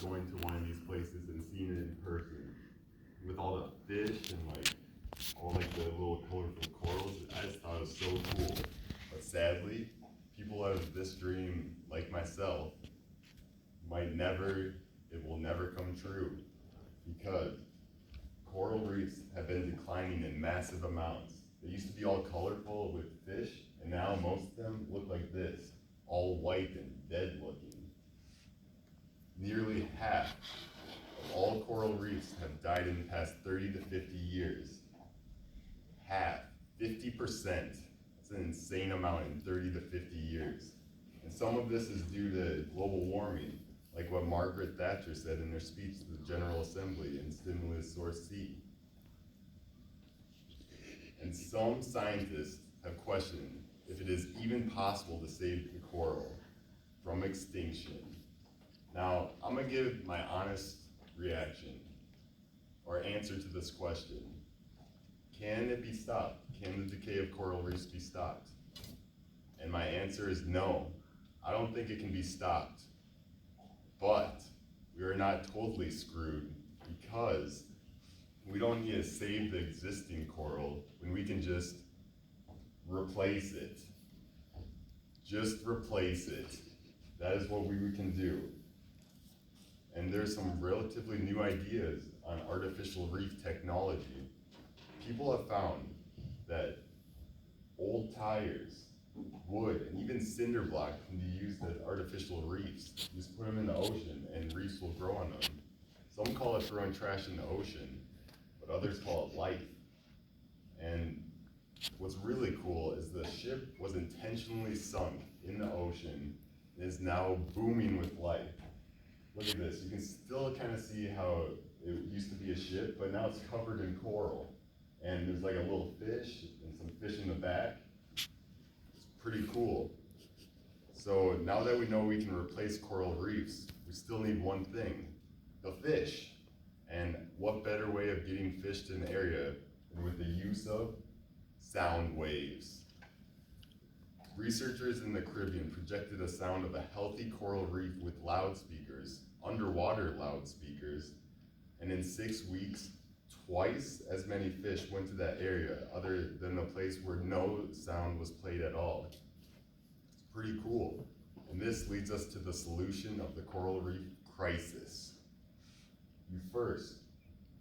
going to one of these places and seeing it in person with all the fish and like all like the little colorful corals. I just thought it was so cool. But sadly, people of this dream, like myself, it will never come true because coral reefs have been declining in massive amounts. They used to be all colorful with fish, and now most of them look like this, all white and dead looking. Nearly half of all coral reefs have died in the past 30 to 50 years. Half, 50%. That's an insane amount in 30 to 50 years. And some of this is due to global warming, like what Margaret Thatcher said in her speech to the General Assembly in Stimulus Source C. And some scientists have questioned if it is even possible to save the coral from extinction. Now, I'm gonna give my honest reaction or answer to this question. Can it be stopped? Can the decay of coral reefs be stopped? And my answer is no. I don't think it can be stopped. But we are not totally screwed because we don't need to save the existing coral when we can just replace it. Just replace it. That is what we can do. And there's some relatively new ideas on artificial reef technology. People have found that old tires, wood, and even cinder block can be used as artificial reefs. Just put them in the ocean and reefs will grow on them. Some call it throwing trash in the ocean, but others call it life. And what's really cool is the ship was intentionally sunk in the ocean and is now booming with life. Look at this, you can still kind of see how it used to be a ship, but now it's covered in coral. And there's like a little fish and some fish in the back. It's pretty cool. So now that we know we can replace coral reefs, we still need one thing, the fish. And what better way of getting fish to an area than with the use of sound waves. Researchers in the Caribbean projected a sound of a healthy coral reef with loudspeakers, underwater loudspeakers, and in 6 weeks, twice as many fish went to that area other than the place where no sound was played at all. It's pretty cool. And this leads us to the solution of the coral reef crisis. You first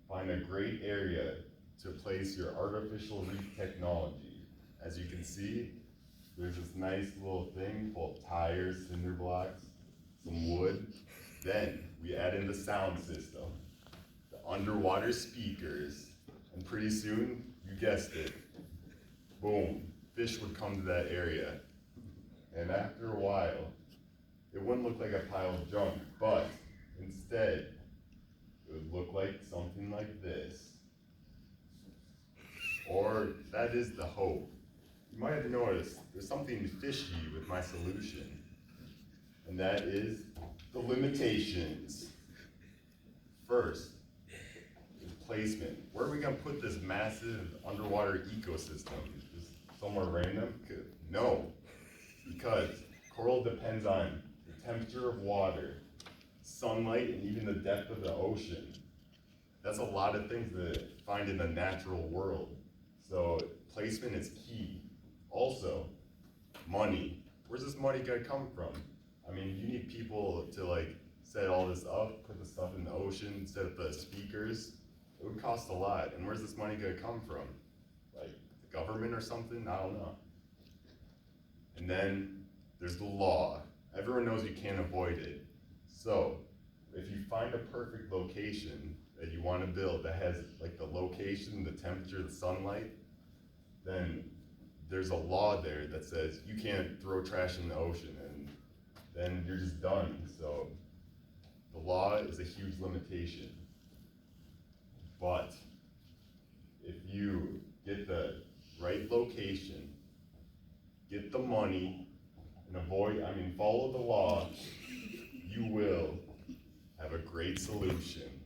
find a great area to place your artificial reef technology. As you can see, there's this nice little thing full of tires, cinder blocks, some wood. Then we add in the sound system, the underwater speakers, and pretty soon, you guessed it, boom, fish would come to that area. And after a while, it wouldn't look like a pile of junk, but instead, it would look like something like this. Or that is the hope. You might have noticed there's something fishy with my solution, and that is the limitations. First, is placement. Where are we gonna put this massive underwater ecosystem? Just somewhere random? No, because coral depends on the temperature of water, sunlight, and even the depth of the ocean. That's a lot of things to find in the natural world. So placement is key. Also, money. Where's this money gonna come from? I mean, you need people to like set all this up, put the stuff in the ocean, set up the speakers. It would cost a lot. And where's this money gonna come from? Like the government or something? I don't know. And then there's the law. Everyone knows you can't avoid it. So if you find a perfect location that you want to build that has like the location, the temperature, the sunlight, then there's a law there that says you can't throw trash in the ocean, and then you're just done. So the law is a huge limitation. But if you get the right location, get the money, and follow the law, you will have a great solution.